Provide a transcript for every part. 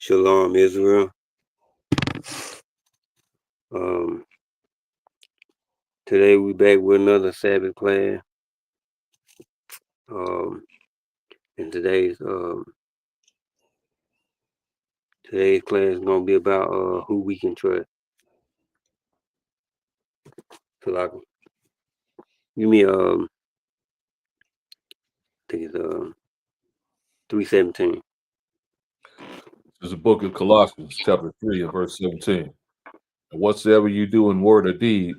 Shalom, Israel. Um, Today we back with another Sabbath class. And today's class is gonna be about who we can trust. So like, give me I think it's 3:17. It's the book of Colossians, chapter 3, and verse 17. And whatsoever you do in word or deed,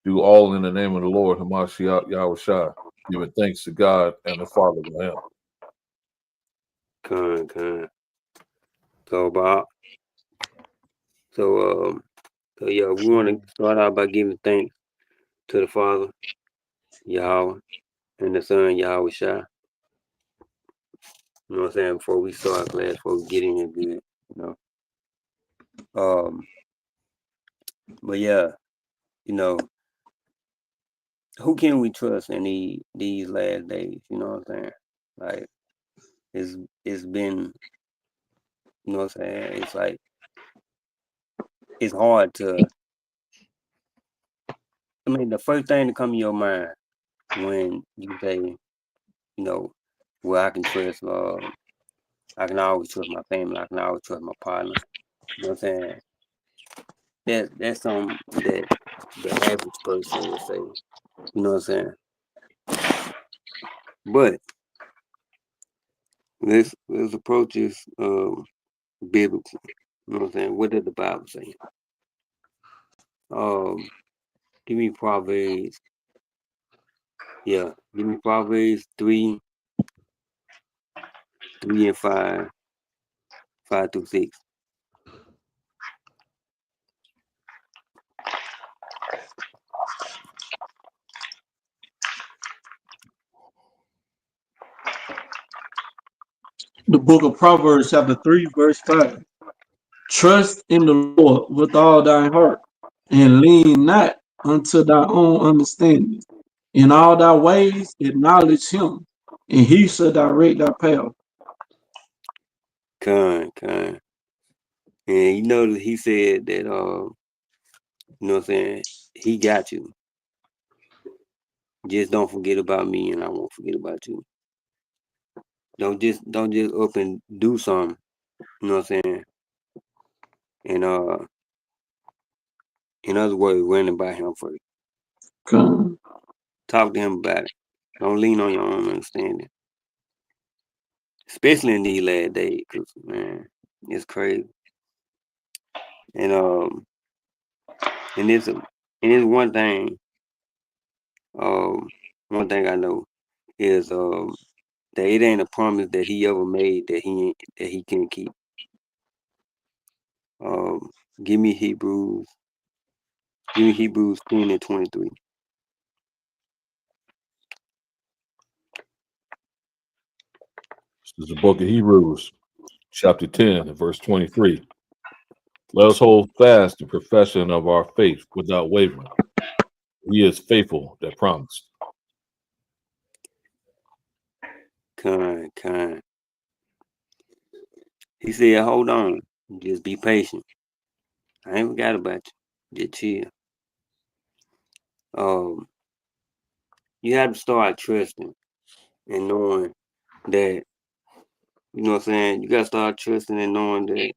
do all in the name of the Lord, Hamashiach Yahushua, giving thanks to God and the Father by him. Con. So about so yeah, we want to start out by giving thanks to the Father, Yahweh, and the Son, Yahushua. You know what I'm saying? Before we start class, before we get in here good, you know. But yeah, you know, who can we trust in these last days? You know what I'm saying? Like it's been, you know what I'm saying? It's like it's hard to. I mean, the first thing to come to your mind when you say, you know, well, I can trust. I can always trust my family. I can always trust my partner. You know what I'm saying? That's something that the average person would say. You know what I'm saying? But let's approach this biblically. You know what I'm saying? What did the Bible say? Give me Proverbs. Yeah, give me Proverbs 3 and 5 through 6. The book of Proverbs, chapter 3, verse 5. Trust in the Lord with all thy heart, and lean not unto thy own understanding. In all thy ways acknowledge him, and he shall direct thy path. Con. And you know he said that you know what I'm saying, he got you. Just don't forget about me and I won't forget about you. Don't just up and do something, you know what I'm saying? And in other words, running by him first. Come. Talk to him about it. Don't lean on your own understanding. Especially in these last days, cause man, it's crazy. And it's one thing. One thing I know is that it ain't a promise that he ever made that he can keep. Give me Hebrews 10 and 23. This is the book of Hebrews, chapter 10, and verse 23. Let us hold fast the profession of our faith without wavering. He is faithful that promised. Kind. He said, hold on. Just be patient. I ain't forgot about you. Just chill. You have to start trusting and knowing that, you know what I'm saying, you gotta start trusting and knowing that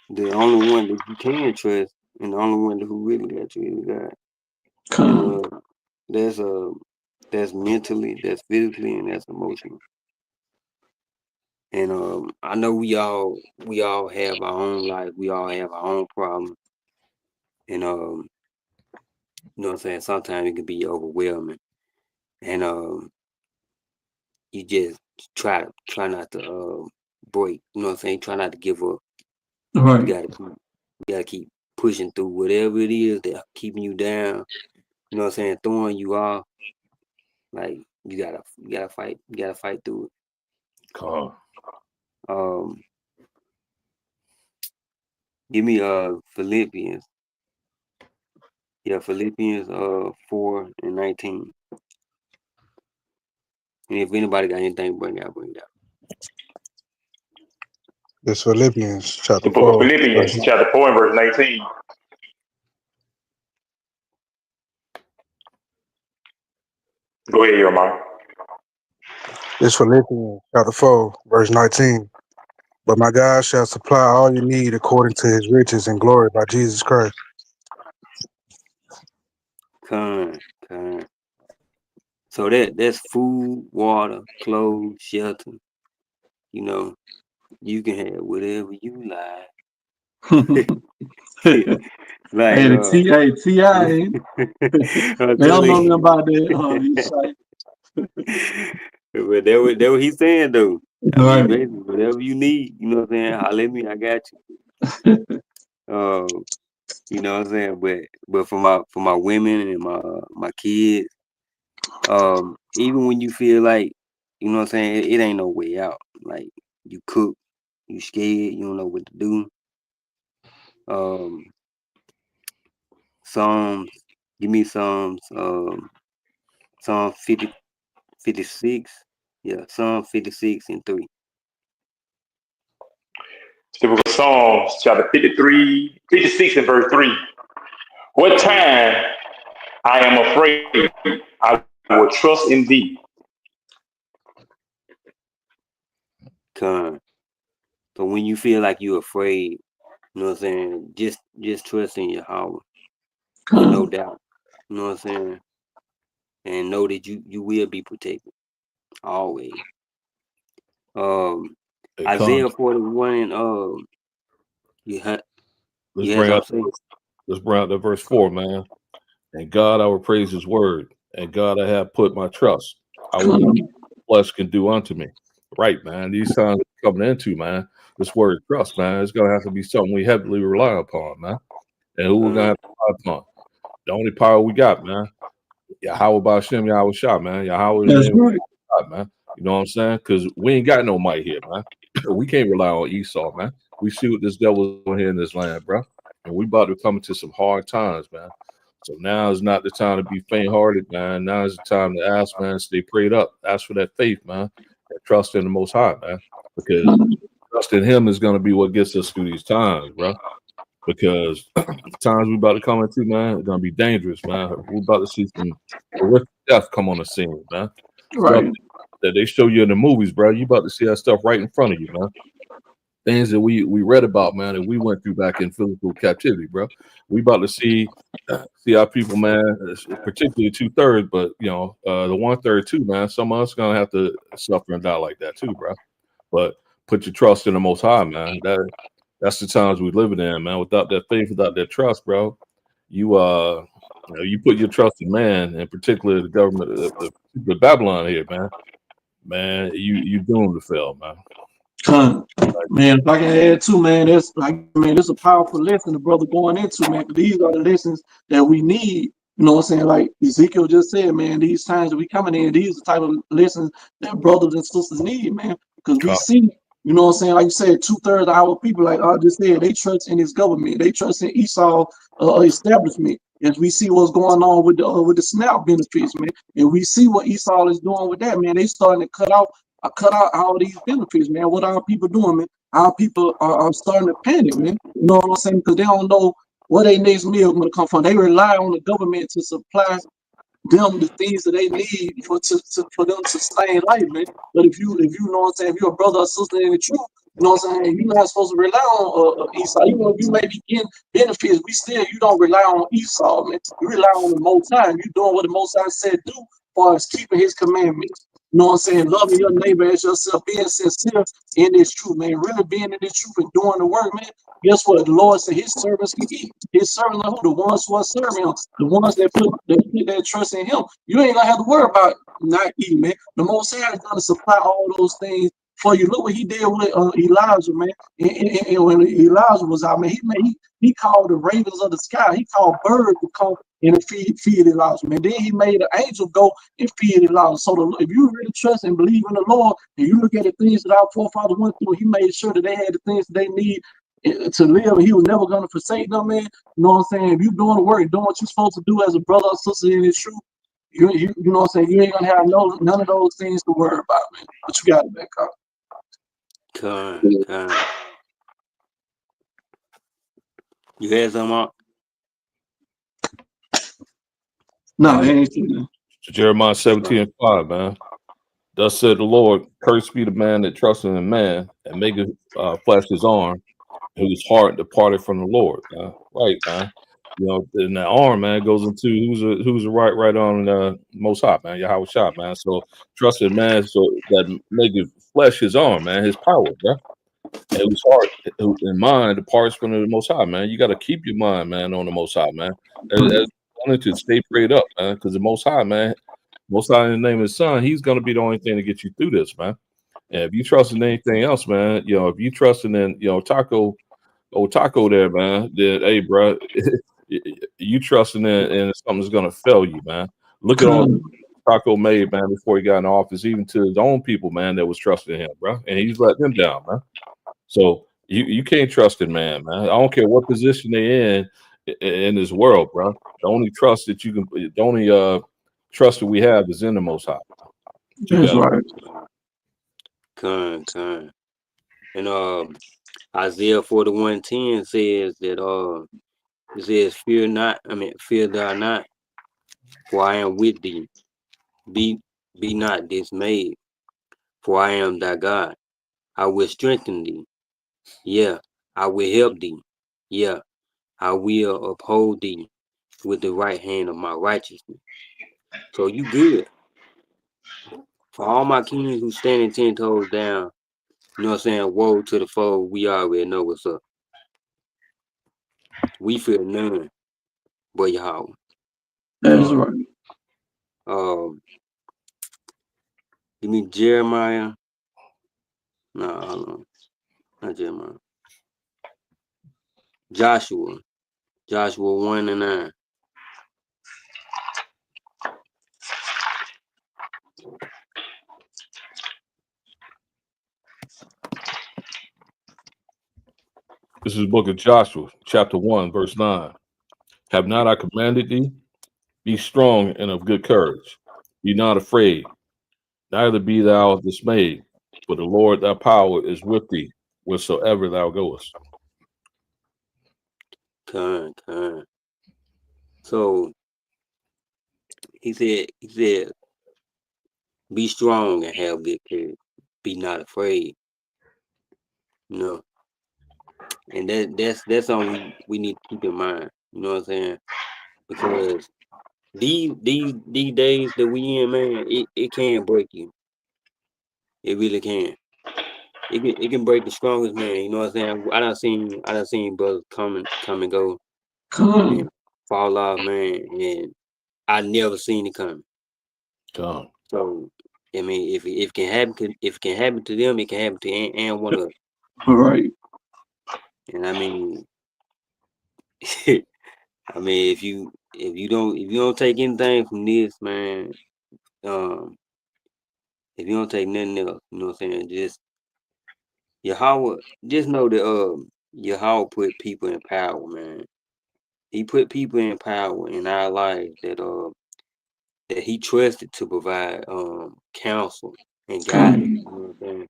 the only one that you can trust and the only one who really got you is God. Come. And that's mentally, that's physically, and that's emotionally. And I know we all have our own life. We all have our own problems. And you know what I'm saying? Sometimes it can be overwhelming. And you just try not to break. You know what I'm saying? Try not to give up. Right. You gotta keep pushing through whatever it is that keeping you down. You know what I'm saying? Throwing you off. Like you gotta fight. You gotta fight through it. Come. Give me Philippians. Yeah, Philippians 4 and 19. And if anybody got anything, bring it out. It's Philippians The chapter book of 4. Philippians, chapter 4 and verse 19. Go ahead, Yeremiah. It's Philippians chapter 4, verse 19. But my God shall supply all you need according to his riches and glory by Jesus Christ. Con. So that's food, water, clothes, shelter. You know, you can have whatever you like. Like, Hey, the T.I. ain't. I'm They don't telling know nothing you. about that. He's like, But that what he's saying though. I mean, right. basically, whatever you need, you know what I'm saying? Holler at me, I got you. You know what I'm saying? But for my women and my kids, even when you feel like, you know what I'm saying, it ain't no way out. Like you cook, you scared, you don't know what to do. Psalms, give me Psalm 56. Yeah, Psalm 56 and 3. The book of Psalms, chapter 56 and verse 3. What time I am afraid, I will trust in thee. Con. So when you feel like you're afraid, you know what I'm saying, just trust in your Yahweh with no doubt. You know what I'm saying? And know that you will be protected. Always. Hey, Isaiah 41 and let's you had bring out something? the verse 4, man. And God, I will praise his word. And God, I have put my trust. I will do what flesh can do unto me. Right, man. These times we're coming into, man, this word trust, man, it's gonna have to be something we heavily rely upon, man. And who we're gonna have to rely upon? The only power we got, man. Yahweh Ba'Shem, Yahweh Shah, man. Yahweh That's right. God, man. You know what I'm saying? Because we ain't got no might here, man. We can't rely on Esau, man. We see what this devil's doing here in this land, bro. And we about to come into some hard times, man. So now is not the time to be faint-hearted, man. Now is the time to ask, man, stay prayed up. Ask for that faith, man. And trust in the Most High, man. Because trust in him is going to be what gets us through these times, bro. Because the times we about to come into, man, it's going to be dangerous, man. We're about to see some horrific death come on the scene, man. Right. Stuff that they show you in the movies, bro. You about to see that stuff right in front of you, man. Things that we read about, man, and we went through back in physical captivity, bro. We about to see our people, man, particularly 2/3, but you know, the 1/3 too, man. Some of us gonna have to suffer and die like that too, bro. But put your trust in the Most High, man. That's the times we living in, man. Without that faith, without that trust, bro, you put your trust in man, and particularly the government, the Babylon here, man. Man, you doomed to fail, man. Man, if I can add too, man, that's like, man, it's a powerful lesson the brother going into, man. 'Cause these are the lessons that we need. You know what I'm saying? Like Ezekiel just said, man, these times that we coming in, these are the type of lessons that brothers and sisters need, man. Because we see, you know what I'm saying? Like you said, 2/3 of our people, like I just said, they trust in his government, they trust in Esau establishment. As we see what's going on with the SNAP benefits, man, and we see what Esau is doing with that, man. They starting to cut out all these benefits, man. What our people doing, man? Our people are starting to panic, man. You know what I'm saying? Because they don't know where their next meal is going to come from. They rely on the government to supply them the things that they need for them to sustain life, man. But if you know what I'm saying, if you're a brother or sister in the truth, you know what I'm saying, you're not supposed to rely on Esau. Even if you may be getting benefits, you don't rely on Esau, man. You rely on the Most High. You're doing what the Most High said do, as far as keeping His commandments. You know what I'm saying? Loving your neighbor as yourself, being sincere in this truth, man. Really being in this truth and doing the work, man. Guess what? The Lord said His servants can eat. His servants are who? The ones who are serving Him, the ones that put their trust in Him. You ain't gonna have to worry about not eating, man. The Most High is gonna supply all those things for you. Look what He did with Elijah, man. And when Elijah was out, man, he called the ravens of the sky. He called birds to come and feed Elijah, man. Then He made an angel go and feed Elijah. So if you really trust and believe in the Lord, and you look at the things that our forefathers went through, He made sure that they had the things that they need to live. He was never going to forsake them, man. You know what I'm saying? If you're doing the work, doing what you're supposed to do as a brother or sister in His truth, you know what I'm saying? You ain't gonna have none of those things to worry about, man. But you got it back up. Con. You had something on? No, I ain't seen that. Jeremiah 17:5, man. Thus said the Lord, cursed be the man that trusteth in man and maketh flesh his arm, whose heart departed from the Lord. Right, man. You know, and that arm, man, goes into who's the right on Most High, man. Yahweh Shah, man. So trust in man, so that maketh flesh his arm, man, his power, bro. And whose heart and mind departs from the Most High, man. You got to keep your mind, man, on the Most High, man. As to stay prayed up, man, because the Most High, man, Most High in the name of His Son, He's going to be the only thing to get you through this, man. And if you trust in anything else, man, you know, if you trust in, you know, Taco there, man, then hey, bro, you trusting in something's going to fail you, man. Look at all Taco made, man, before he got in office, even to his own people, man, that was trusting him, bro, and he's letting them down, man. So you can't trust in man. I don't care what position they're in this world, bro. The only trust that you can, the only trust that we have is in the Most High. That's right. Con. And Isaiah 41:10 says that it says, fear thou not, for I am with thee. Be not dismayed, for I am thy God. I will strengthen thee. Yeah, I will help thee. Yeah, I will uphold thee with the right hand of my righteousness. So you good. For all my kings who standing 10 toes down, you know what I'm saying? Woe to the foe, we already know what's up. We fear none but Yahweh. That's right. Give me Jeremiah. No, hold on. Not Jeremiah. Joshua 1:9. This is the book of Joshua, chapter 1, verse 9. Have not I commanded thee? Be strong and of good courage. Be not afraid, neither be thou dismayed, for the Lord thy power is with thee wheresoever thou goest. Con. So he said, be strong and have good courage. Be not afraid. You know. And that's something we need to keep in mind. You know what I'm saying? Because these days that we in, man, it can break you. It really can. It can break the strongest man. You know what I'm saying? I done seen brothers come and go and fall off, man, and I never seen it coming. Come. So I mean, if it can happen to them, it can happen to and one of us. All right. And I mean, if you don't take anything from this, man, if you don't take nothing else, you know what I'm saying, just Yahweh, just know that Yahweh put people in power, man. He put people in power in our lives that he trusted to provide counsel and guidance. You know what I'm saying?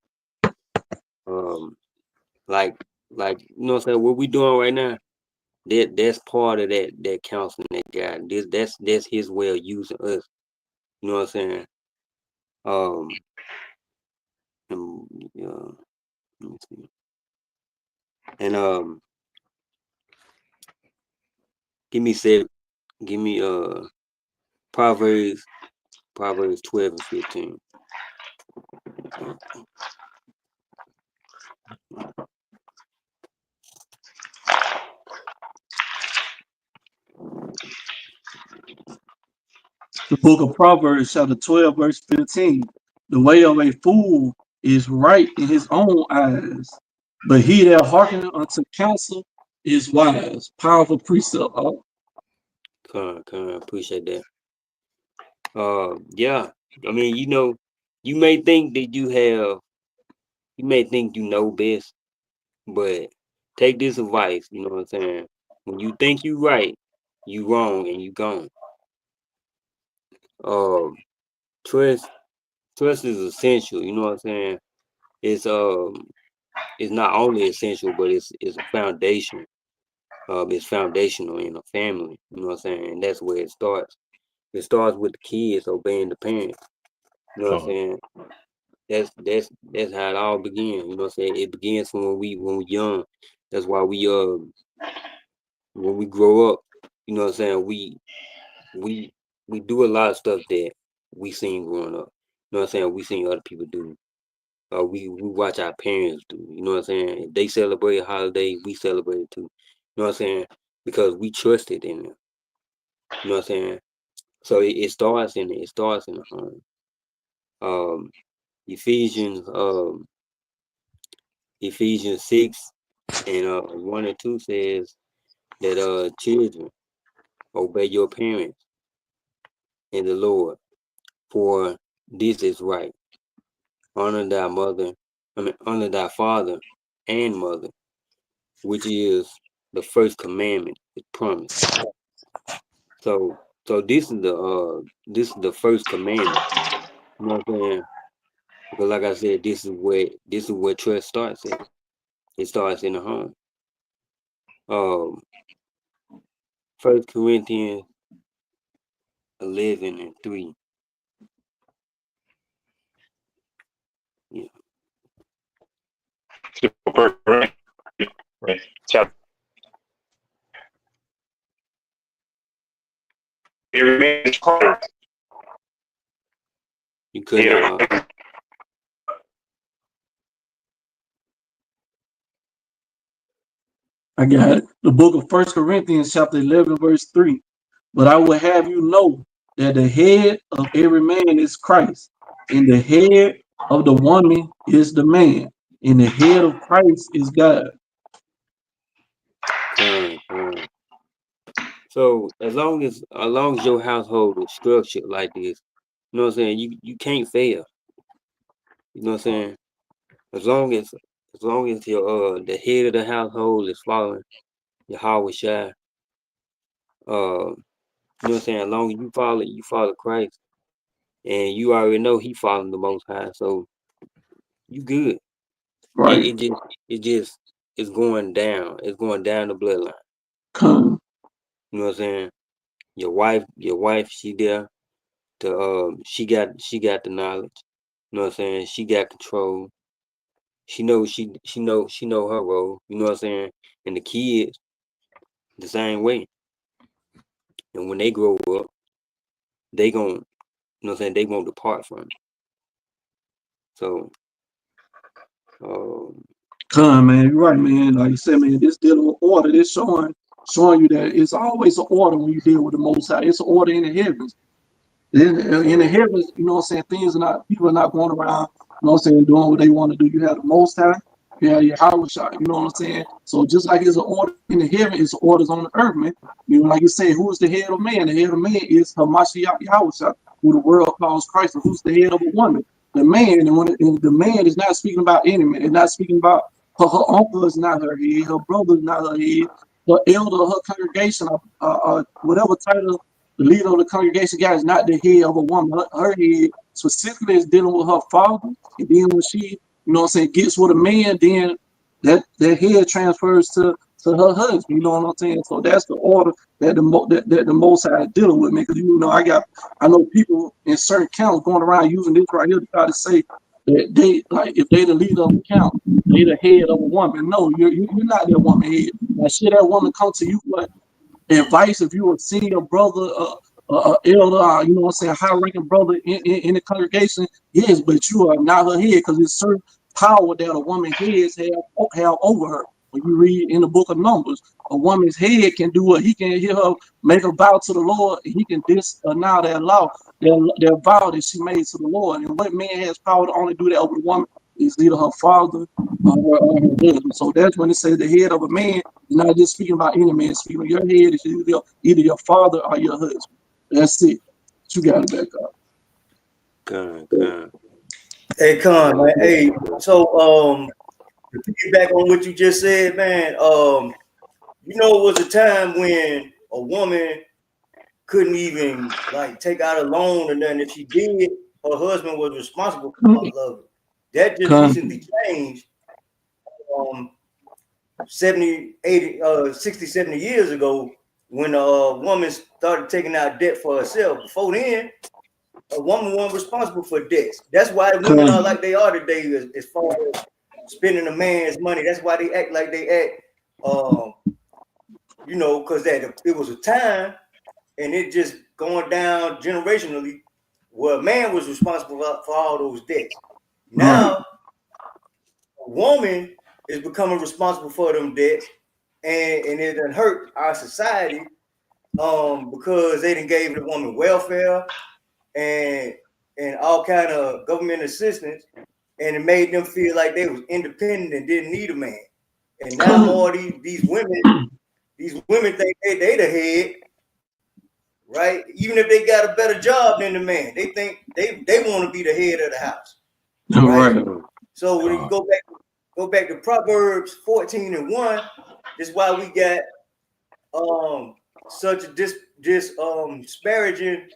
Like you know what I'm saying, what we doing right now, that's part of that counseling, that guidance. That's his way of using us. You know what I'm saying? And, let me see. And give me Proverbs 12 and 15. The book of Proverbs, chapter 12, verse 15. The way of a fool is right in his own eyes, but he that hearkeneth unto counsel is wise. Powerful precept. Appreciate that. Yeah. I mean, you may think that you may think you know best, but take this advice, you know what I'm saying? When you think you right, you wrong and you gone. Trust is essential, you know what I'm saying? It's not only essential, but it's a foundation It's foundational in a family. You know what I'm saying? And that's where it starts. It starts with the kids obeying the parents. You know what I'm saying? That's how it all begins. You know what I'm saying? It begins from when we're young. That's why when we grow up, you know what I'm saying, we do a lot of stuff that we seen growing up. You know what I'm saying? We seen other people do. We watch our parents do. You know what I'm saying? If they celebrate a holiday, we celebrate it too. You know what I'm saying? Because we trusted in them. You know what I'm saying? So it starts in the home. Ephesians 6 and 1 and 2 says that children, obey your parents in the Lord, for this is right. Honor thy father and mother, which is the first commandment with promise. So this is the first commandment. You know what I'm saying? Because like I said, this is where trust starts at. It starts in the home. 1 Corinthians 11 and 3. Yeah. Chapter. Every man is Christ. You couldn't I got it. The book of 1 Corinthians chapter 11 verse 3. But I will have you know that the head of every man is Christ, and the head of the woman is the man, and the head of Christ is God. So as long as your household is structured like this, you know what I'm saying, you can't fail. You know what I'm saying? As long as your the head of the household is following Yahweh Shai, you know what I'm saying, as long as you follow Christ, and you already know he following the Most High, so you good. Right. It's going down. It's going down the bloodline. Come. You know what I'm saying? Your wife, she there to she got the knowledge. You know what I'm saying? She got control. She know her role. You know what I'm saying? And the kids the same way. And when they grow up, they gon' you know what I'm saying, they won't depart from it. So Come, man, you're right, man. Like you said, man, this dealing with order, this showing you that it's always an order when you deal with the Most High. It's an order in the heavens. In the heavens, you know what I'm saying, people are not going around, you know what I'm saying, doing what they want to do. You have the Most High, you have your Howard Shot, you know what I'm saying? So just like it's an order in the heaven, it's orders on the earth, man. You know, like you say, who is the head of man? The head of man is Hamashiach Yahweh Shah, who the world calls Christ. And who's the head of a woman? The man. And the man is not speaking about any man. It's not speaking about her uncle is not her head, her brother is not her head, her elder, her congregation, whatever title the leader of the congregation guy is not the head of a woman. Her head specifically is dealing with her father. And then when she, you know what I'm saying, gets with a man, then that head transfers to her husband. You know what I'm saying? So that's the order that the Most High is dealing with, man. Because you know, I know people in certain counts going around using this right here to try to say that they, like, if they the leader of a count, they the head of a woman. No, you're not that woman head. Now, should that woman come to you for advice if you a senior brother, elder, you know what I'm saying, high-ranking brother in the congregation? Yes, but you are not her head, because there's certain power that a woman's heads have over her. When you read in the book of Numbers, a woman's head can do what he can hear her make a vow to the Lord, and he can disannul that law, their vow that she made to the Lord. And what man has power to only do that over a woman is either her father or her husband. So that's when it says the head of a man. You're not just speaking about any man. Speaking of your head is either your father or your husband. That's it. You got it back up. Con. Hey, Con, man. Hey, so to get back on what you just said, man. You know, it was a time when a woman couldn't even like take out a loan or nothing. If she did, her husband was responsible for all of it. That just recently changed. 70, 80, 60, 70 years ago, when a woman started taking out debt for herself. Before then, a woman wasn't responsible for debts. That's why women are like they are today as far as spending a man's money. That's why they act like they act, you know, because that it was a time, and it just going down generationally, where a man was responsible for all those debts. Now, a woman is becoming responsible for them debts, and it done hurt our society, because they done gave the woman welfare and all kind of government assistance, and it made them feel like they was independent and didn't need a man. And now more these women think they the head, right? Even if they got a better job than the man, they think they want to be the head of the house, right? So when you go back to Proverbs 14:1, this is why we got such a disparaging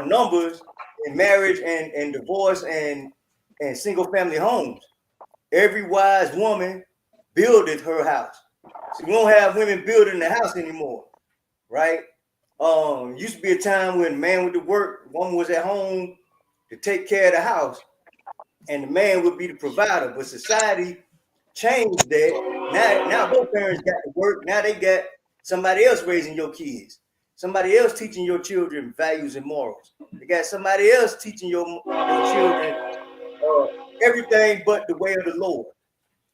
numbers in marriage and divorce and single family homes. Every wise woman buildeth her house. So we don't have women building the house anymore, right? Used to be a time when man went to work, woman was at home to take care of the house, and the man would be the provider. But society changed that. Now both parents got to work. Now they got somebody else raising your kids, somebody else teaching your children values and morals. They got somebody else teaching your children everything but the way of the Lord,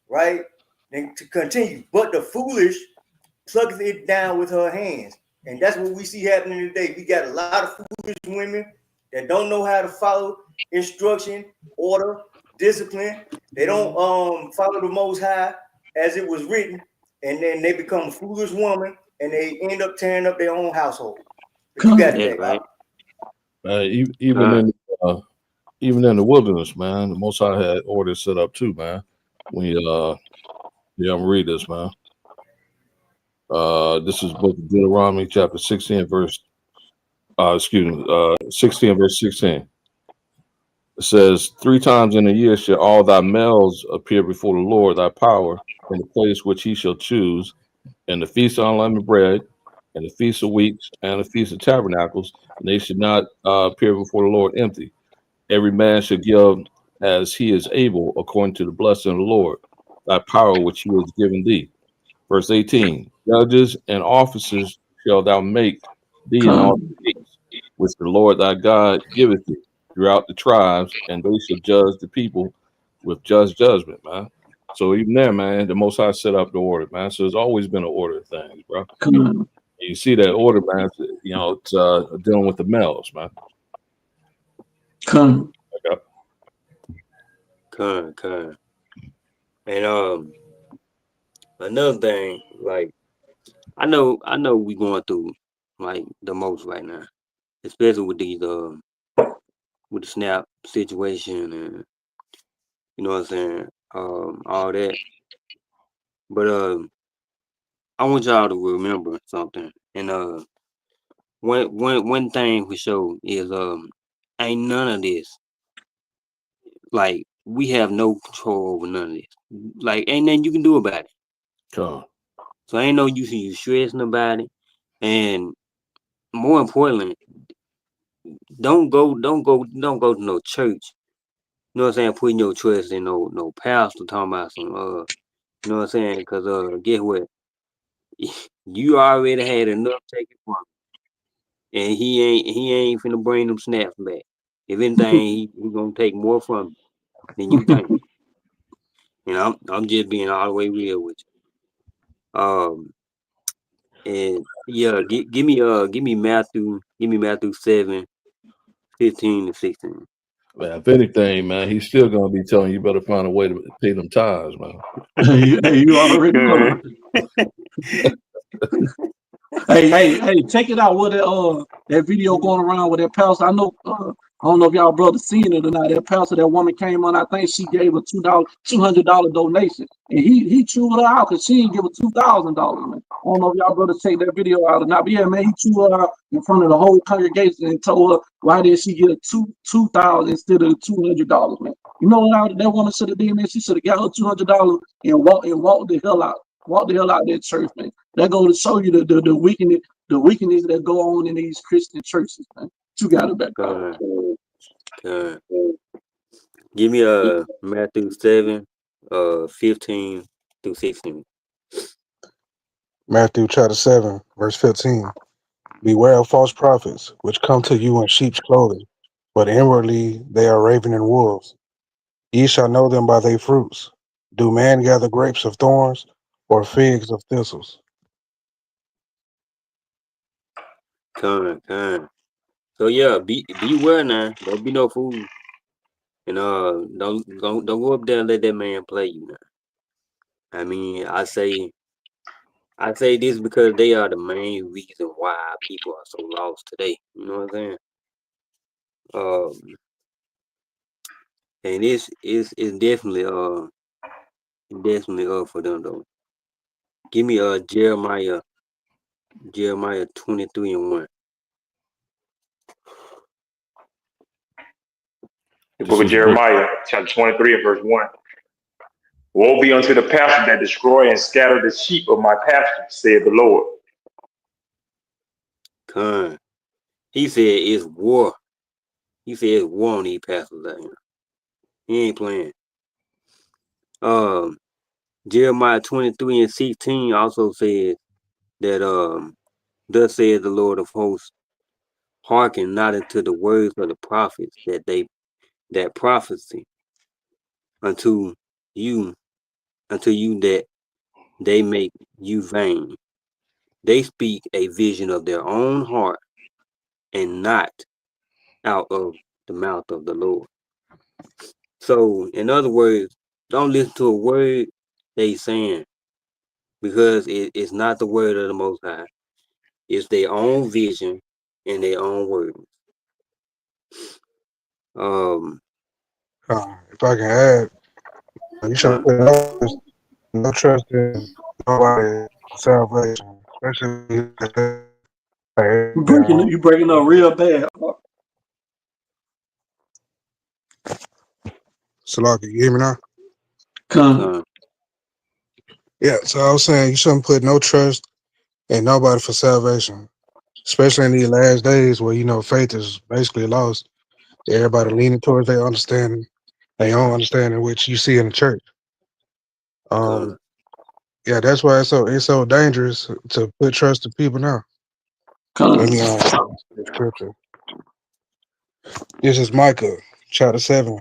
right? And to continue, but the foolish plugs it down with her hands. And that's what we see happening today. We got a lot of foolish women that don't know how to follow instruction, order, discipline. They don't follow the Most High as it was written, and then they become a foolish woman, and they end up tearing up their own household. But you got that, right? Even in the wilderness, man, the Most High had orders set up too, man. When you I'm gonna read this, man. This is book of Deuteronomy, chapter 16, verse 16, verse 16. It says, 3 times in a year shall all thy males appear before the Lord thy power in the place which he shall choose, in the feast of unleavened bread, and the feast of weeks, and the feast of tabernacles, and they should not appear before the Lord empty. Every man should give as he is able, according to the blessing of the Lord, thy power which he has given thee. Verse 18, judges and officers shall thou make thee in all the states, which the Lord thy God giveth thee throughout the tribes, and they shall judge the people with just judgment, man. So even there, man, the Most High set up the order, man. So there's always been an order of things, bro. You see that order, man, you know, it's dealing with the males, man. Okay. And another thing, like I know we going through like the most right now, especially with these with the SNAP situation and you know what I'm saying, all that. But I want y'all to remember something. And one thing for sure is ain't none of this, like we have no control over none of this. Like ain't nothing you can do about it. So ain't no use in you stressing about it. And more importantly, don't go to no church. You know what I'm saying? Putting your trust in no pastor talking about some you know what I'm saying? Because guess what? You already had enough taken from him. And he ain't finna bring them snaps back. If anything, he gonna take more from you than you think. You know, I'm just being all the way real with you. And yeah, give me Matthew 7, 15 and 16. Man, if anything, man, he's still gonna be telling you better find a way to pay them tithes, man. Hey, you already know. Hey, check it out. What that video going around with that pastor? I know. I don't know if y'all brothers seen it or not. That pastor, that woman came on. I think she gave a $200 donation, and he chewed her out because she didn't give her $2,000. Man, I don't know if y'all brothers take that video out or not. But yeah, man, he chewed her out in front of the whole congregation and told her why did she get $2,000 instead of $200, man. You know what that woman should have done, man? She should have got her $200 and walked the hell out. Walk the hell out of that church, man. That go to show you the weakness that go on in these Christian churches, man. You got to back up. Give me Matthew 7, 15 through 16. Matthew chapter 7, verse 15. Beware of false prophets, which come to you in sheep's clothing, but inwardly they are ravening wolves. Ye shall know them by their fruits. Do man gather grapes of thorns, or figs of thistles? Con. So yeah, beware now. Don't be no fool. And don't go up there and let that man play you now. I mean, I say this because they are the main reason why people are so lost today. You know what I'm saying? And it's definitely for them though. Give me Jeremiah 23:1. The book of Jeremiah, chapter 23 and verse 1. Woe be unto the pastor that destroy and scatter the sheep of my pasture, said the Lord. Con. He said it's war. He said it's war on these pastors out here. He ain't playing. Jeremiah 23:16 also says that thus says the Lord of hosts, hearken not unto the words of the prophets that prophecy unto you that they make you vain. They speak a vision of their own heart and not out of the mouth of the Lord. So in other words, don't listen to a word they saying, because it's not the word of the Most High. It's their own vision and their own words. If I can add, you should put no trust in nobody's salvation, especially You breaking up real bad. Salaki, you hear me now? Con. Yeah, so I was saying you shouldn't put no trust in nobody for salvation, especially in these last days where, you know, faith is basically lost. Everybody leaning towards their understanding, their own understanding, which you see in the church. Yeah, that's why it's so dangerous to put trust in people now. Let me the scripture. This is Micah chapter 7,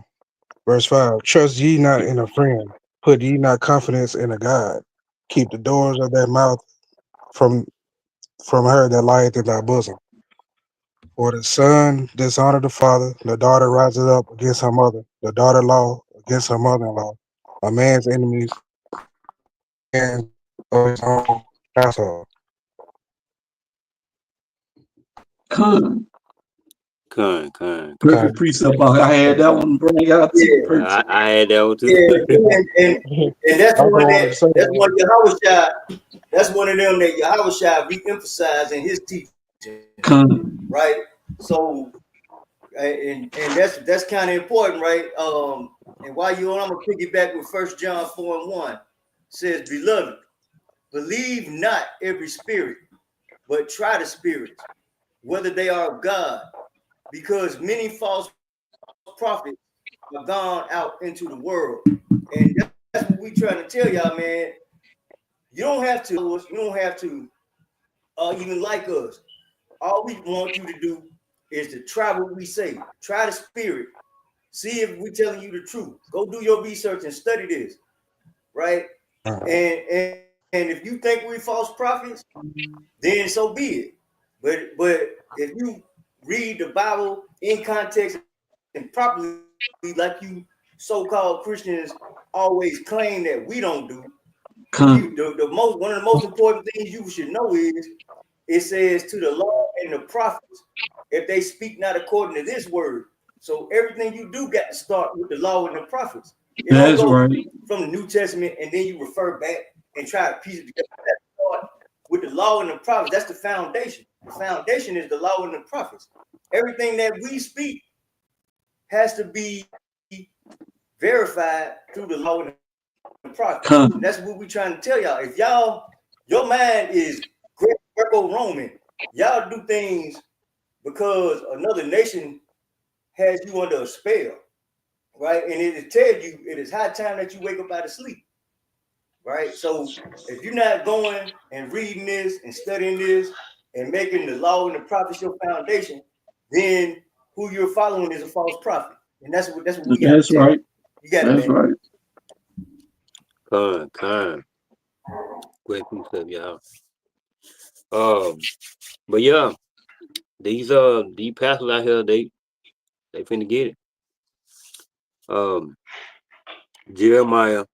verse 5. Trust ye not in a friend, put ye not confidence in a God. Keep the doors of that mouth from her that lieth in thy bosom. For the son dishonor the father, the daughter rises up against her mother, the daughter-in-law against her mother-in-law. A man's enemies and of his own household. Con. Con. Perfect precept. I had that one bring out too. I had that one too. And that's one That's one of them that Yahushua re-emphasized in his teaching. Right? So and that's kind of important, right? And while you're on, I'm gonna piggyback with 1 John 4:1. It says, beloved, believe not every spirit, but try the spirits, whether they are of God, because many false prophets have gone out into the world. And that's what we trying to tell y'all, man. You don't have to even like us. All we want you to do is to try what we say. Try the spirit. See if we're telling you the truth. Go do your research and study this, right? And if you think we're false prophets, then so be it. But if you read the Bible in context and properly, like you so-called Christians always claim that we don't do, one of the most important things you should know is it says to the law and the prophets, if they speak not according to this word. So everything you do got to start with the law and the prophets. You don't go from the New Testament and then you refer back and try to piece it together. Start with the law and the prophets. That's the foundation. The foundation is the law and the prophets. Everything that we speak has to be verified through the law and prophet. Come. And that's what we trying to tell y'all. If your mind is Greco-Roman, y'all do things because another nation has you under a spell, right? And it tells you it is high time that you wake up out of sleep, right? So if you're not going and reading this and studying this and making the law and the prophets your foundation, then who you're following is a false prophet. And that's what we got. That's right. You got That's it, man. right. Con. Great piece of y'all. But yeah, these pastors out here, they finna get it. Jeremiah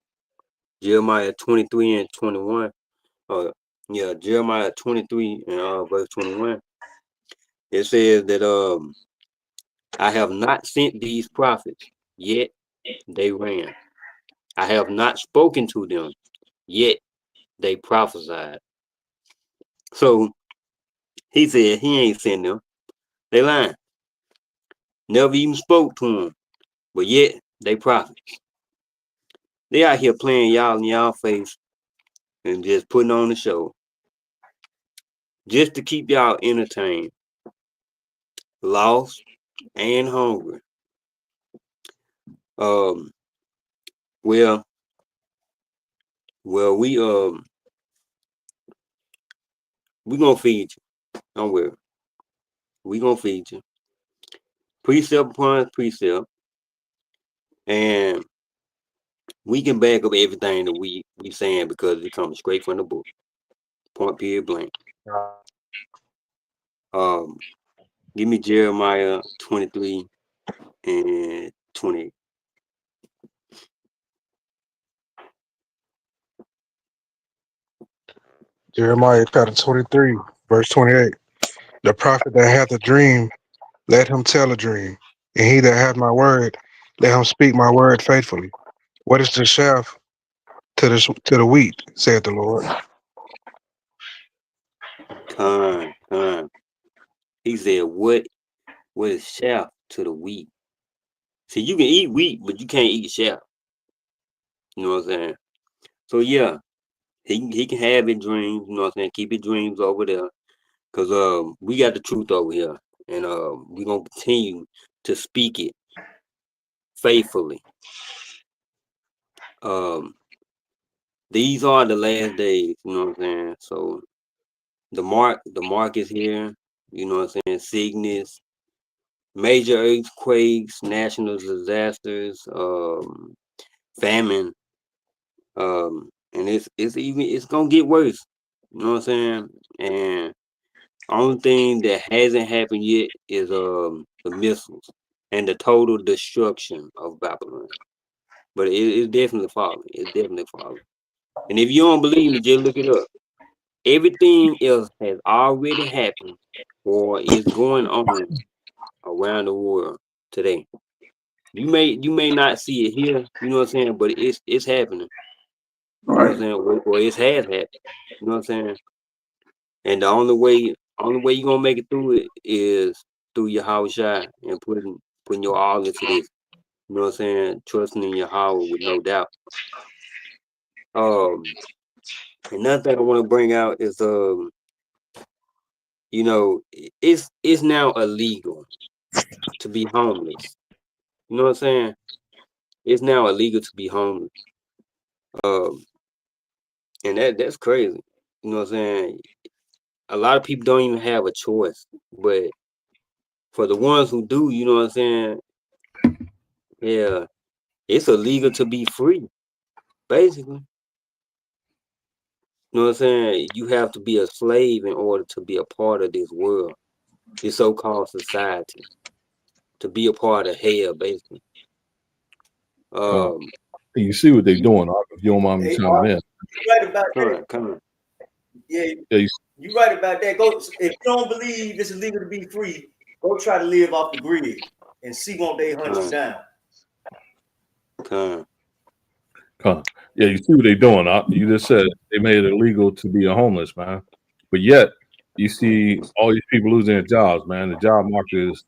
23 and 21. Jeremiah 23 and verse 21. It says that I have not sent these prophets, yet they ran. I have not spoken to them, yet they prophesied. So he said he ain't sent them. They lying. Never even spoke to them, but yet they prophets. They out here playing y'all in y'all face and just putting on the show, just to keep y'all entertained, lost and hungry. Well, we gonna feed you. Don't worry. We gonna feed you. Precept upon precept. And we can back up everything that we saying because it comes straight from the book. Point period blank. Give me Jeremiah 23 and 28. Jeremiah chapter 23, verse 28. The prophet that hath a dream, let him tell a dream. And he that hath my word, let him speak my word faithfully. What is the chaff to the wheat, saith the Lord? Con. He said, what is chaff to the wheat? See, you can eat wheat, but you can't eat chaff. You know what I'm saying? So yeah, he can have his dreams, you know what I'm saying? Keep his dreams over there. Cause we got the truth over here. And we're gonna continue to speak it faithfully. These are the last days, you know what I'm saying? So the mark is here, you know what I'm saying? Sickness, major earthquakes, national disasters, famine, and it's gonna get worse, you know what I'm saying? And only thing that hasn't happened yet is the missiles and the total destruction of Babylon. But it's definitely falling. It's definitely falling. And if you don't believe me, just look it up. Everything else has already happened or is going on around the world today. You may not see it here, you know what I'm saying, but it's happening. You know what I'm saying? Or it has happened. You know what I'm saying? And the only way you're gonna make it through it is through your house shot and putting your all into this. You know what I'm saying? Trusting in your house with no doubt. Another thing I want to bring out is you know, it's now illegal to be homeless. You know what I'm saying? It's now illegal to be homeless. And that's crazy. You know what I'm saying? A lot of people don't even have a choice. But for the ones who do, you know what I'm saying? Yeah, it's illegal to be free, basically. You know what I'm saying? You have to be a slave in order to be a part of this world, this so-called society, to be a part of hell, basically. You see what they're doing, if you don't mind me chiming in. You're right about that. Come on. Yeah, you're right about that. Go if you don't believe it's illegal to be free, go try to live off the grid and see won't they hunt you down. Yeah, you see what they're doing. You just said they made it illegal to be a homeless, man. But yet you see all these people losing their jobs, man. The job market is,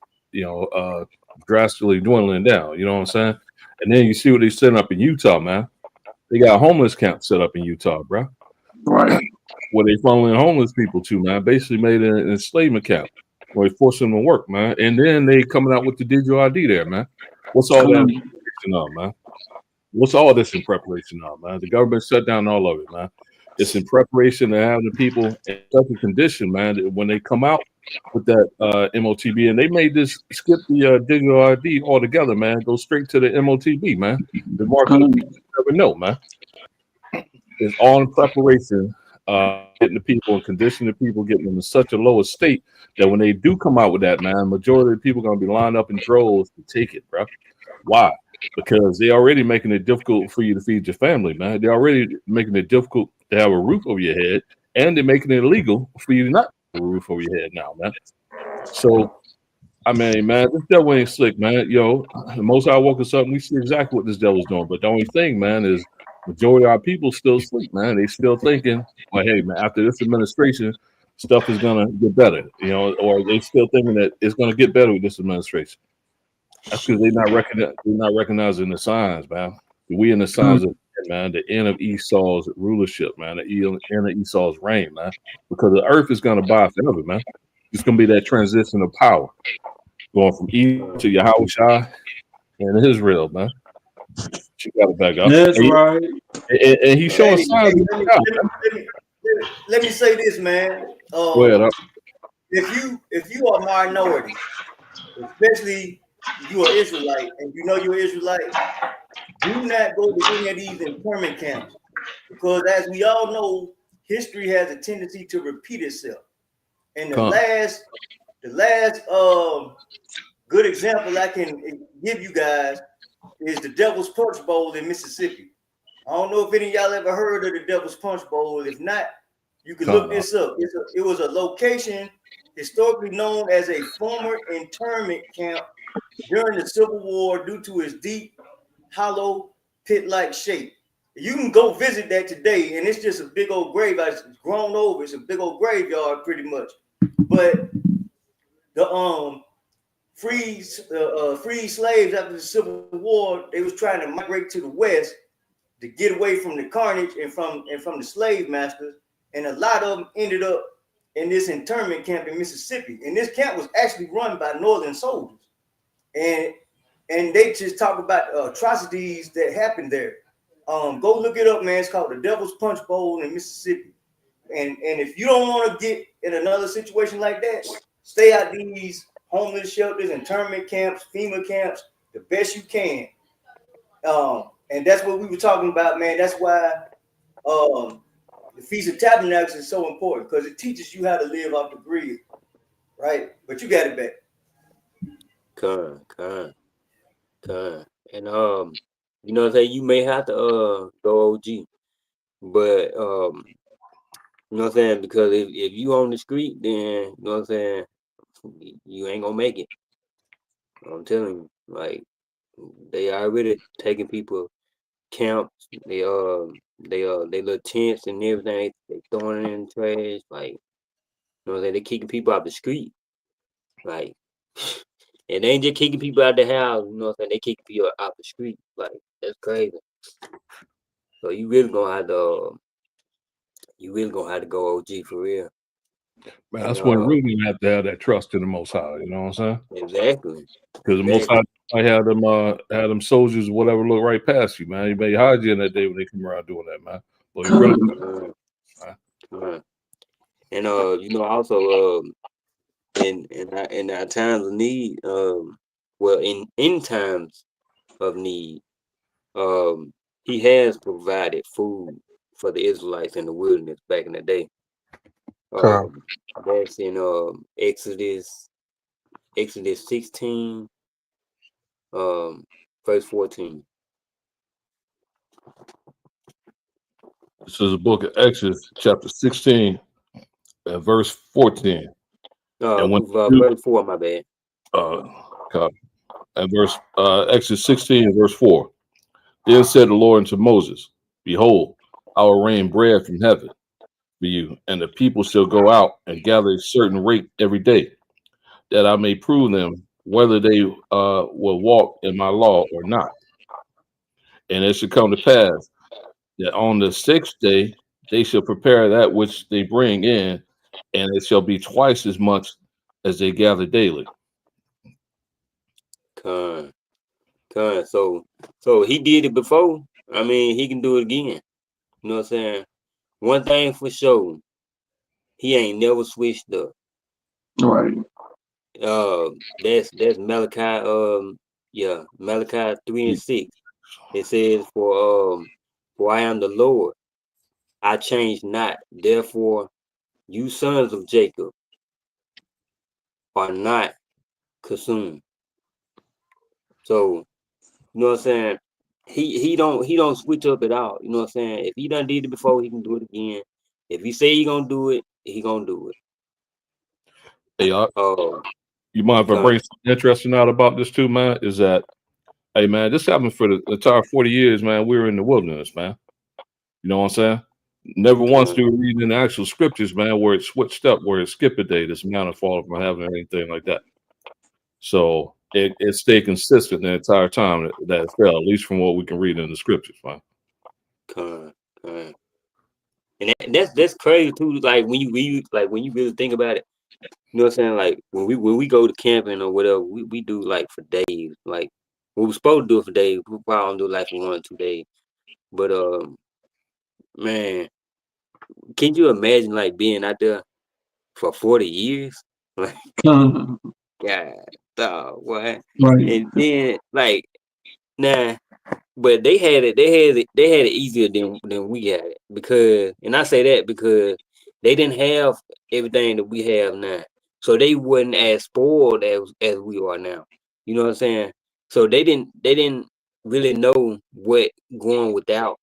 drastically dwindling down. You know what I'm saying? And then you see what they're setting up in Utah, man. They got homeless camps set up in Utah, bro. Right. Where they funneling homeless people to, man. Basically made an enslavement camp where they force them to work, man. And then they coming out with the digital ID there, man. What's all that in preparation of, man? What's all this in preparation of, man? The government shut down all of it, man. It's in preparation to have the people in such a condition, man, that when they come out with that MOTB, and they made this skip the digital ID altogether, man. Go straight to the MOTB, man. The market you never know, man. It's all in preparation, getting the people and conditioning the people, getting them in such a low state that when they do come out with that, man, majority of the people are gonna be lined up in droves to take it, bro. Why? Because they're already making it difficult for you to feed your family, man. They're already making it difficult to have a roof over your head, and they're making it illegal for you to not have a roof over your head now, man. So, I mean, man, this devil ain't slick, man. Yo, the Most High woke us up, and we see exactly what this devil's doing. But the only thing, man, is majority of our people still sleep, man. They still thinking, well, hey, man, after this administration, stuff is gonna get better, you know, or they still thinking that it's gonna get better with this administration. That's because they're not recognizing the signs, man. We in the signs of, man, the end of Esau's rulership, man, the end of Esau's reign, man. Because the earth is gonna buy forever, man. It's gonna be that transition of power, going from Egypt to Yahushua and Israel, man. She got to back up. That's right. And he's showing signs. Let me say this, man. Go ahead, if you are a minority, especially if you are Israelite and you know you're Israelite, do not go to any of these internment camps, because as we all know, history has a tendency to repeat itself. And the last good example I can give you guys is the Devil's Punch Bowl in Mississippi. I don't know if any of y'all ever heard of the Devil's Punch Bowl. If not, you can look this up. It was a location historically known as a former internment camp during the Civil War due to its deep, hollow, pit-like shape. You can go visit that today, and it's just a big old graveyard. It's grown over. It's a big old graveyard, pretty much. But the freed slaves after the Civil War, they was trying to migrate to the West to get away from the carnage and from the slave masters, and a lot of them ended up in this internment camp in Mississippi. And this camp was actually run by Northern soldiers, and they just talk about atrocities that happened there. Go look it up, man. It's called the Devil's Punch Bowl in Mississippi. And if you don't want to get in another situation like that, stay out these homeless shelters, internment camps, FEMA camps, the best you can. And that's what we were talking about, man. That's why the Feast of Tabernacles is so important, because it teaches you how to live off the grid, right? But you got it back. Con. And you know what I'm saying, you may have to go OG, but you know what I'm saying, because if you on the street, then you know what I'm saying, you ain't gonna make it. I'm telling you, like, they already taking people camps, they little tents and everything, they throwing it in the trash, like, you know what I'm saying, they kicking people out the street, like, and they ain't just kicking people out the house, you know what I'm saying, they kicking people out the street, like, that's crazy. So you really gonna have to go OG for real. Man, that's when really have to have that trust in the Most High. You know what I'm saying? Exactly. Because the Most High might have them soldiers or whatever look right past you, man. You may hide you in that day when they come around doing that, man. But you really, and you know, also in our times of need, well, in times of need, he has provided food for the Israelites in the wilderness back in the day. That's in Exodus 16, verse 14. This is the book of Exodus, chapter 16, and verse 14. Verse 4, my bad. And verse Exodus 16, verse 4. Then said the Lord unto Moses, behold, I will rain bread from heaven for you, and the people shall go out and gather a certain rate every day, that I may prove them whether they will walk in my law or not. And it shall come to pass that on the sixth day they shall prepare that which they bring in, and it shall be twice as much as they gather daily. Con. So he did it before. I mean, he can do it again. You know what I'm saying? One thing for sure, he ain't never switched up. Right. That's Malachi. Yeah, Malachi 3:6. It says, for I am the Lord, I change not. Therefore, you sons of Jacob are not consumed. So, you know what I'm saying? He don't switch up at all. You know what I'm saying? If he done did it before, he can do it again. If he say he gonna do it, he gonna do it. Hey, you mind if I bring something interesting out about this too, man? Is that, hey, man, this happened for the entire 40 years, man. We were in the wilderness, man. You know what I'm saying? Never once do we read in the actual scriptures, man, where it switched up, where it skipped a day, this amount of fall from heaven or anything like that. So it stayed consistent the entire time that it fell, at least from what we can read in the scriptures, man. And that's crazy too. Like when you really think about it, you know what I'm saying? Like when we go to camping or whatever, we do like for days. Like we were supposed to do it for days. We probably don't do it like for 1 or 2 days. But man, can you imagine like being out there for 40 years? Like, God, what? Right. And then like, nah. But they had it easier than we had it, because, and I say that because they didn't have everything that we have now, so they wasn't as spoiled as we are now. You know what I'm saying? So they didn't really know what going without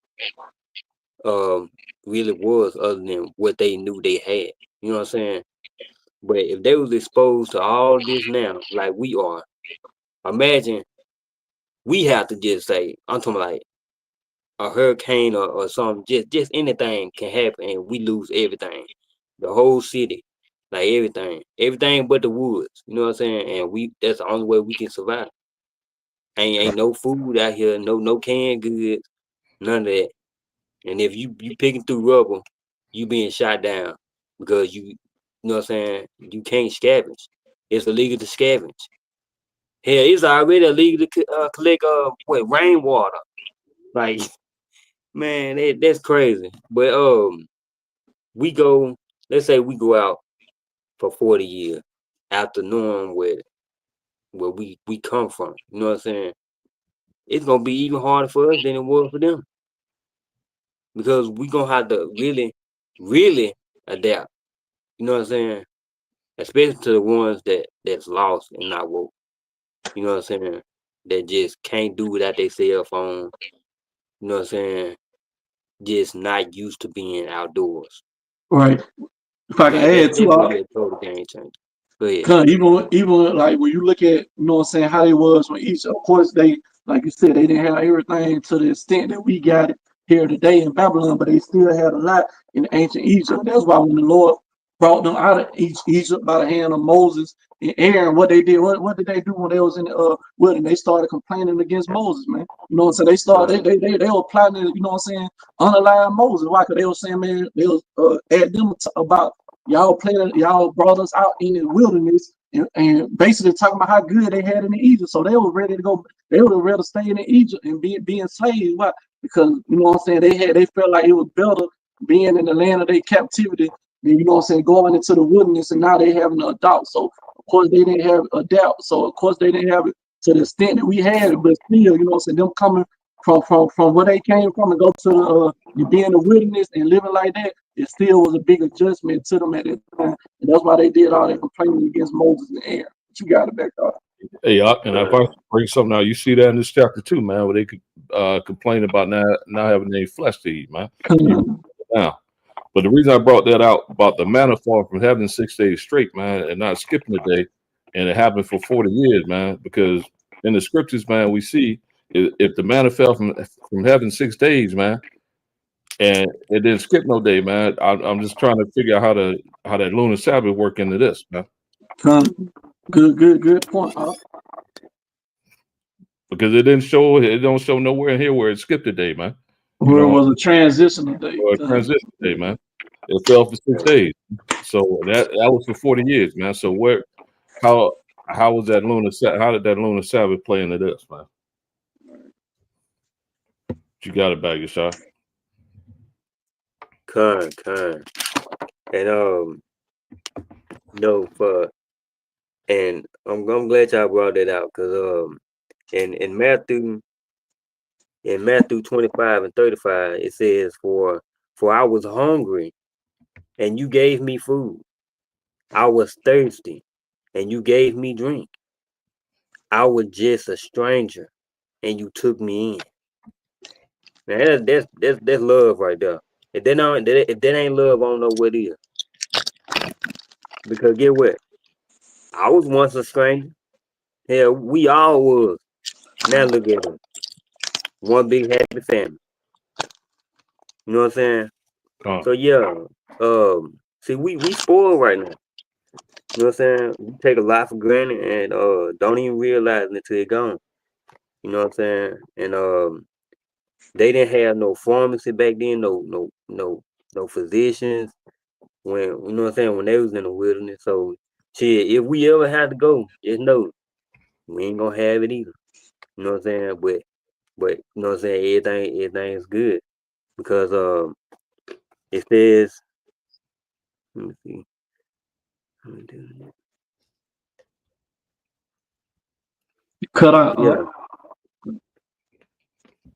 really was, other than what they knew they had. You know what I'm saying? But if they was exposed to all this now, like we are, imagine we have to just say, I'm talking like a hurricane or something, just anything can happen and we lose everything. The whole city, like everything but the woods. You know what I'm saying? And that's the only way we can survive. Ain't no food out here, no canned goods, none of that. And if you picking through rubber, you being shot down because you know what I'm saying, you can't scavenge. It's illegal to scavenge. Hell, it's already illegal to collect rainwater. Like, man, that's crazy. But we go, let's say we go out for 40 years after knowing where we come from. You know what I'm saying? It's gonna be even harder for us than it was for them, because we gonna have to really, really adapt. You know what I'm saying? Especially to the ones that's lost and not woke. You know what I'm saying? That just can't do without their cell phone. You know what I'm saying? Just not used to being outdoors. Right. If I can add to a total game changer. Go ahead. Cause even like when you look at, you know what I'm saying, how they was when each, of course they, like you said, they didn't have everything to the extent that we got it here today in Babylon, but they still had a lot in ancient Egypt. That's why when the Lord brought them out of Egypt by the hand of Moses and Aaron, what they did, what did they do when they was in the wilderness? They started complaining against Moses, man. You know what I'm saying? They started, they were plotting, you know what I'm saying, unalive Moses. Why? Because they were saying, man, they was at them about y'all brought us out in the wilderness and basically talking about how good they had in Egypt. So they were ready to go. They would have rather stay in Egypt and be enslaved. Why? Because, you know what I'm saying, they felt like it was better being in the land of their captivity than, you know what I'm saying, going into the wilderness, and now they having to adopt. So of course they didn't have adapt. So of course they didn't have it to the extent that we had it, but still, you know what I'm saying, them coming from where they came from and go to the be in the wilderness and living like that, it still was a big adjustment to them at that time. And that's why they did all that complaining against Moses and Aaron. But you got it back up. Hey, and if I bring something out, you see that in this chapter too, man, where they could complain about not having any flesh to eat, man. Now, but the reason I brought that out about the manna fall from heaven 6 days straight, man, and not skipping a day, and it happened for 40 years, man, because in the scriptures, man, we see if the manna fell from heaven 6 days, man, and it didn't skip no day, man. I'm just trying to figure out how that lunar Sabbath work into this, man. Good point. Because it don't show nowhere in here where it skipped a day, man. Or it was a transitional day. or a transition day, man. It fell for 6 days. So that was for 40 years, man. So how was that how did that lunar Sabbath play into this, man? You got it back, Yeshua. Con. And and I'm glad y'all brought that out, because in Matthew 25 and 35 it says, for I was hungry and you gave me food, I was thirsty and you gave me drink, I was just a stranger and you took me in. Man, that's love right there. If that ain't love, I don't know what is. Because get what? I was once a stranger. Hell, we all was. Now look at them. One big happy family. You know what I'm saying? So yeah, see, we spoiled right now. You know what I'm saying? We take a lot for granted and don't even realize it until it's gone. You know what I'm saying? And they didn't have no pharmacy back then, no physicians. When, you know what I'm saying, when they was in the wilderness. So shit, if we ever had to go, just know we ain't gonna have it either. You know what I'm saying? But you know what I'm saying, everything is good. Because it says, let me see. You cut out. Yeah.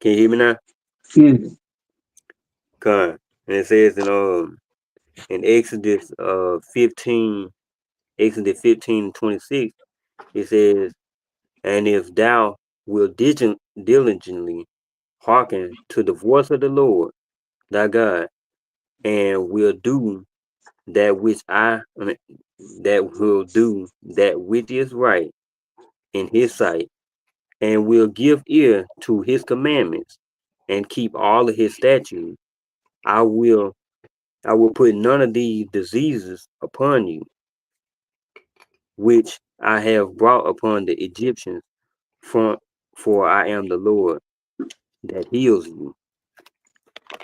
Can you hear me now? Yeah. God. And it says in Exodus 15 and 26, it says, and if thou wilt diligently hearken to the voice of the Lord thy God, and will do that which is right in his sight, and will give ear to his commandments, and keep all of his statutes, I will put none of these diseases upon you, which I have brought upon the Egyptians, for I am the Lord that heals you.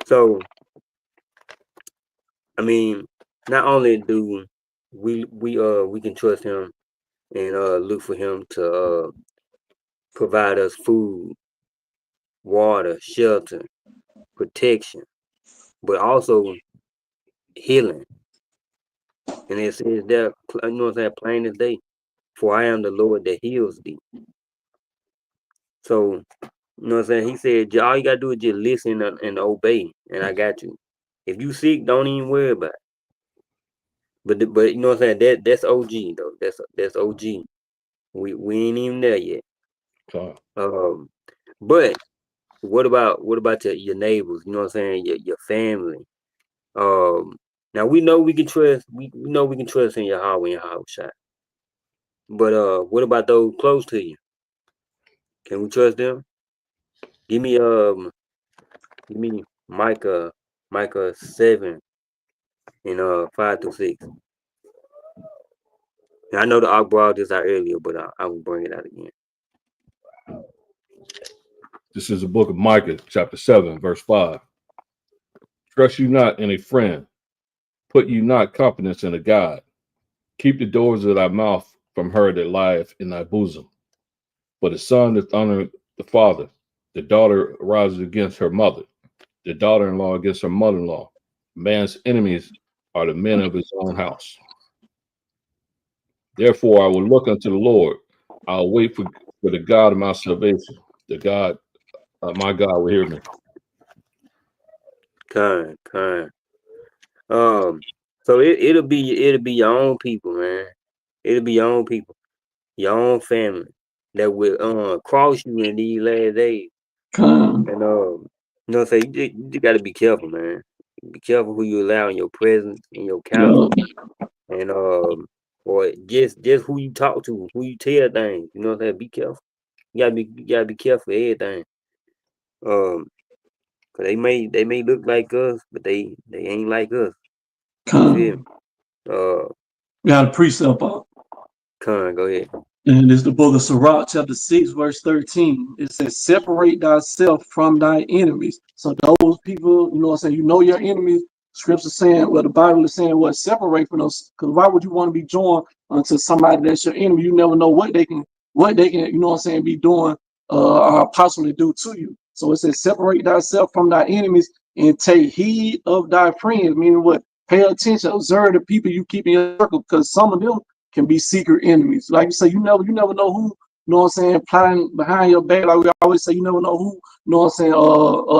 So, I mean, not only do we can trust him and look for him to provide us food, water, shelter, protection, but also healing. And it says there, you know what I'm saying, plain as day, for I am the Lord that heals thee. So, you know what I'm saying, he said, all you gotta do is just listen and obey, and I got you. If you sick, don't even worry about it. But you know what I'm saying, that's OG though. That's OG. We ain't even there yet. But what about your neighbors? You know what I'm saying, your family. Now we know we can trust. We know we can trust in Yahweh and Yahushua. But what about those close to you? Can we trust them? Give me Micah 7 and 5 through 6. Now, I know the Ark brought this out earlier, but I will bring it out again. This is the book of Micah, chapter 7, verse 5. Trust you not in a friend, put you not confidence in a God. Keep the doors of thy mouth from her that lieth in thy bosom. For the son doth honor the father, the daughter rises against her mother, the daughter-in-law against her mother-in-law. Man's enemies are the men of his own house. Therefore, I will look unto the Lord. I'll wait for the God of my salvation. The God, my God, will hear me. Kind. So it'll be your own people, man. It'll be your own people, your own family that will cross you in these last days. And you know what I'm saying, you just gotta be careful, man. Be careful who you allow in your presence, in your counsel, and or just who you talk to, who you tell things. You know what I'm saying? Be careful. You gotta be careful of everything. Cause they may look like us, but they ain't like us. You feel me? Got a precept up. Go ahead. And it's the book of Sirach, chapter 6, verse 13. It says, separate thyself from thy enemies. So those people, you know what I'm saying, you know your enemies. Scripture saying, well, the Bible is saying, what, separate from those, because why would you want to be joined unto somebody that's your enemy? You never know what they can, you know what I'm saying, be doing possibly do to you. So it says, separate thyself from thy enemies and take heed of thy friends, meaning what? Pay attention, observe the people you keep in your circle, because some of them can be secret enemies. Like you say, you never know who, you know what I'm saying, plotting behind your back. Like we always say, you never know who, you know what I'm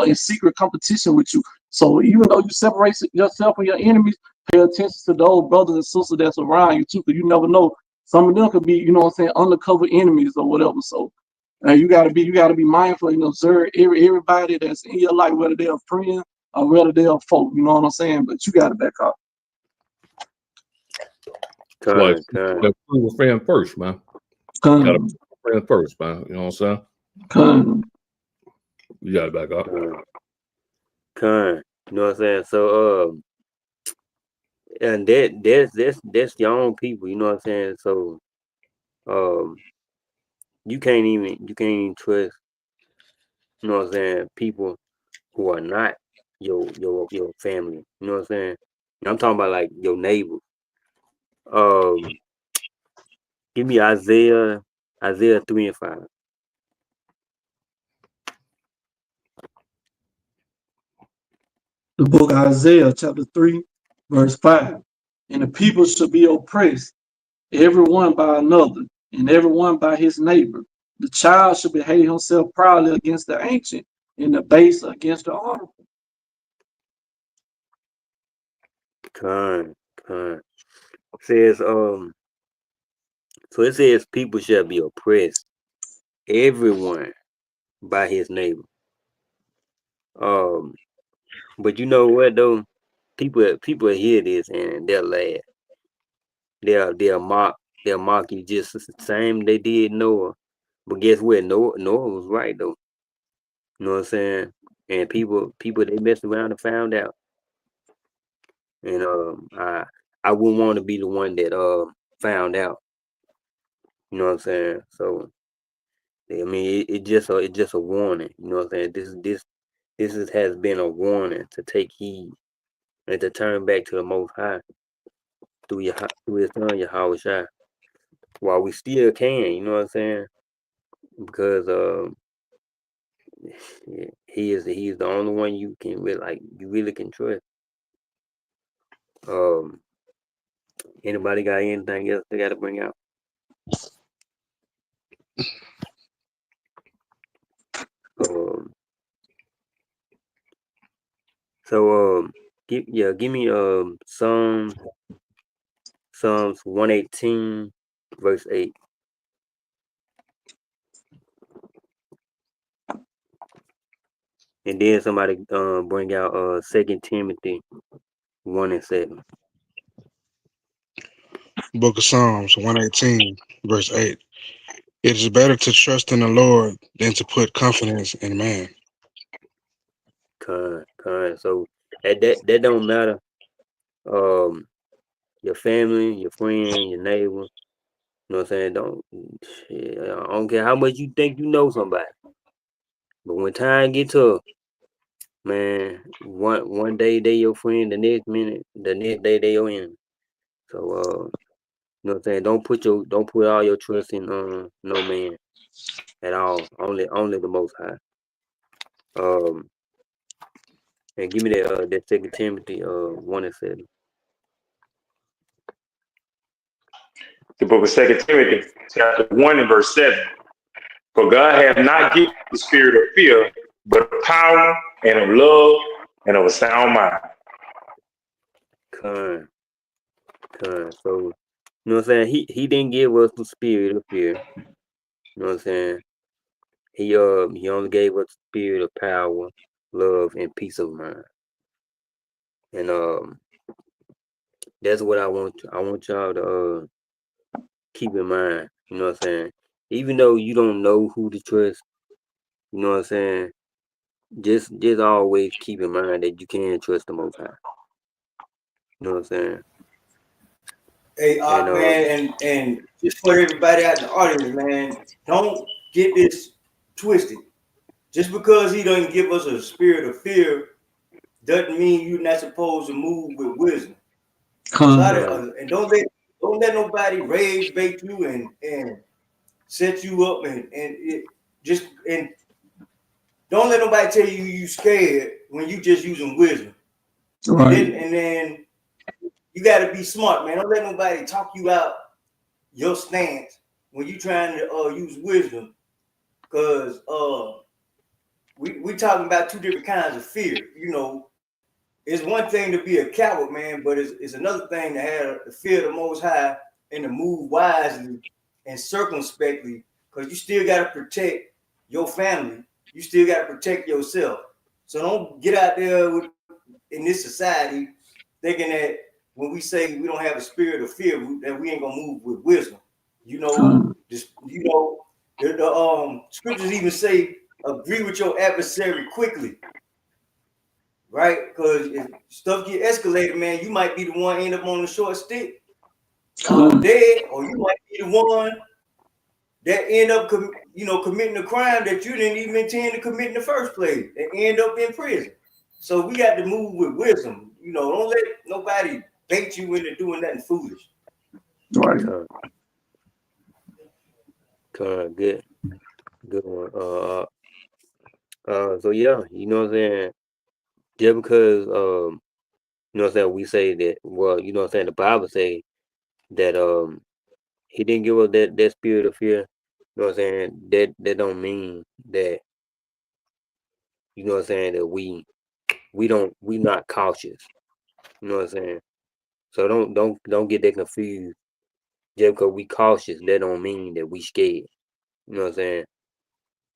saying, in secret competition with you. So even though you separate yourself from your enemies, pay attention to those brothers and sisters that's around you too, because you never know. Some of them could be, you know what I'm saying, undercover enemies or whatever. So you gotta be mindful and observe everybody that's in your life, whether they're a friend or whether they're a folk, you know what I'm saying? But you gotta back up. Like, Con. prove a friend first, man. Gotta prove a friend first, man. You know what I'm saying? You gotta back up. Con. You know what I'm saying? So and that's your own people, you know what I'm saying? So you can't even trust, you know what I'm saying, people who are not your family, you know what I'm saying? I'm talking about like your neighbors. Give me Isaiah 3:5. The book of Isaiah, chapter 3, verse 5. And the people shall be oppressed, every one by another, and every one by his neighbor. The child shall behave himself proudly against the ancient, and the base against the honorable. Con. Says so it says people shall be oppressed, everyone by his neighbor. But you know what though? People hear this and they'll laugh. They'll mock you just the same they did Noah. But guess what? Noah was right though. You know what I'm saying? And people they messed around and found out. And I wouldn't want to be the one that found out. You know what I'm saying? So I mean it just a warning. You know what I'm saying? This has been a warning to take heed and to turn back to the Most High through His Son Yahushua while we still can. You know what I'm saying? Because he is the only one you really can trust. Anybody got anything else they got to bring out? Give me Psalms 118 verse 8. And then somebody bring out 2 Timothy 1:7. Book of Psalms 118, verse 8. It is better to trust in the Lord than to put confidence in man. So that don't matter. Your family, your friend, your neighbor. You know what I'm saying? I don't care how much you think you know somebody. But when time get tough, man, one day they your friend, the next day they your enemy. So you know what I'm saying? Don't put all your trust in no man at all. Only the Most High. And give me that 2 Timothy 1:7. The book of 2 Timothy, chapter 1 and verse 7. For God hath not given the spirit of fear, but of power and of love and of a sound mind. So, you know what I'm saying? He didn't give us the spirit of fear. You know what I'm saying? He only gave us the spirit of power, love, and peace of mind. And that's what I want y'all to keep in mind. You know what I'm saying? Even though you don't know who to trust, you know what I'm saying? Just always keep in mind that you can trust the Most High. You know what I'm saying? Hey, And man, and just for everybody out in the audience, man, don't get this twisted. Just because he doesn't give us a spirit of fear doesn't mean you're not supposed to move with wisdom. And don't let nobody rage bait you and set you up and don't let nobody tell you scared when you just using wisdom. Right. And then you got to be smart, man. Don't let nobody talk you out your stance when you trying to use wisdom, because we talking about two different kinds of fear. You know, it's one thing to be a coward, man, but it's another thing to have the fear of the Most High and to move wisely and circumspectly, because you still got to protect your family. You still got to protect yourself. So don't get out there in this society thinking that when we say we don't have a spirit of fear, that we ain't gonna move with wisdom. You know, the scriptures even say agree with your adversary quickly, right? Because if stuff get escalated, man, you might be the one end up on the short stick, dead, or you might be the one that end up committing a crime that you didn't even intend to commit in the first place and end up in prison. So we got to move with wisdom. You know, don't let nobody bait you into doing nothing foolish. Right. good one. So yeah, you know what I'm saying? Just because you know what I'm saying, we say that, well, you know what I'm saying, the Bible say that he didn't give us that spirit of fear. You know what I'm saying? That don't mean that, you know what I'm saying, that we not cautious. You know what I'm saying? So don't get that confused. Just because we cautious, that don't mean that we scared. You know what I'm saying?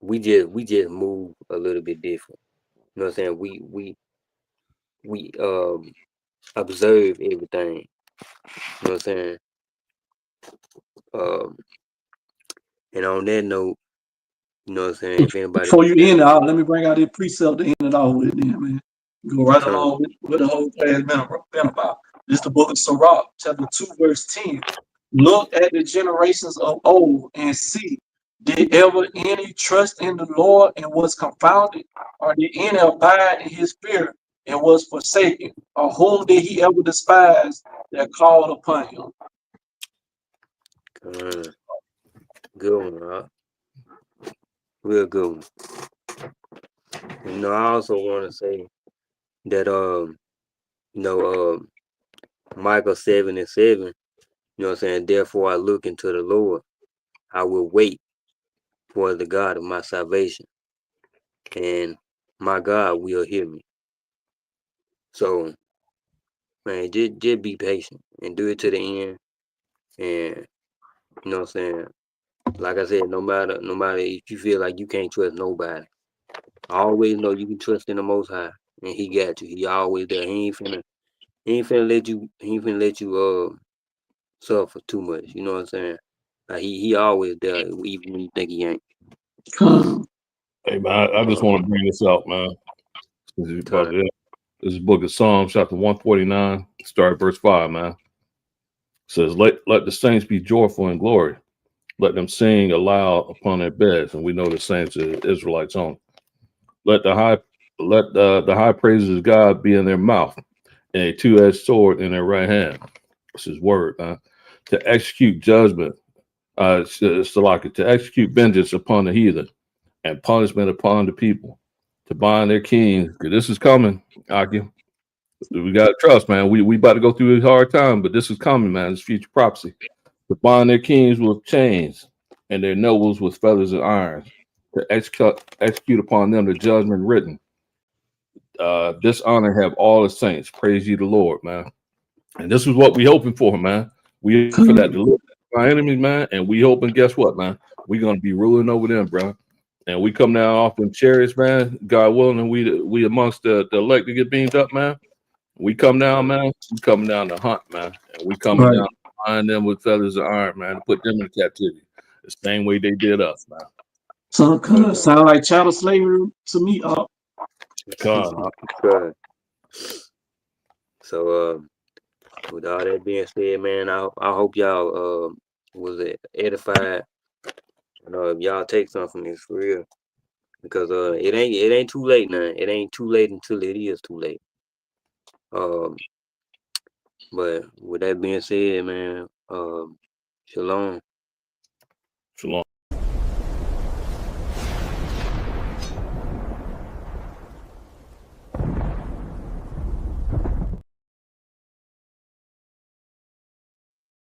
We just move a little bit different. You know what I'm saying? We observe everything. You know what I'm saying? And on that note, you know what I'm saying, if anybody Before you end it out, let me bring out this precept to end it all with, then, man. Go right along with the whole class been about. This is the book of Sirach, chapter 2, verse 10. Look at the generations of old and see, did ever any trust in the Lord and was confounded? Or did any abide in his fear and was forsaken? Or whom did he ever despise that called upon him? good one, huh? Real good one. You know, I also want to say that Micah 7:7, you know what I'm saying, therefore I look into the Lord, I will wait for the God of my salvation, and my God will hear me. So, man, just be patient and do it to the end. And you know what I'm saying, like I said, no matter if you feel like you can't trust nobody, always know you can trust in the Most High, and He got you. He always there. He ain't finna let you suffer too much. You know what I'm saying? Like he always there, even when you think he ain't. Hey man, I just want to bring this out, man. This is book of Psalms, chapter 149, start verse 5, man. It says, let the saints be joyful in glory. Let them sing aloud upon their beds. And we know the saints are Israelites only. Let the high praises of God be in their mouth, and a two-edged sword in their right hand. This is word, man. To execute judgment, to execute vengeance upon the heathen and punishment upon the people, to bind their kings. Because this is coming, Aki. We got to trust, man. We about to go through a hard time, but this is coming, man. It's future prophecy. To bind their kings with chains and their nobles with feathers and irons, to execute upon them the judgment written. This honor have all the saints. Praise ye the Lord, man. And this is what we hoping for, man. We for that deliverance from our enemies, man. And we hoping, guess what, man? We're gonna be ruling over them, bro. And we come down off in chariots, man. God willing, and we amongst the elect to get beamed up, man. We come down, man. We coming down to hunt, man. And we coming down to find them with feathers of iron, man, to put them in captivity. The same way they did us, man. Sound like chattel slavery to me. So with all that being said, man, I hope y'all was edified. If y'all take something from this for real, because it ain't too late now. It ain't too late until it is too late. But with that being said, man, shalom. Shalom.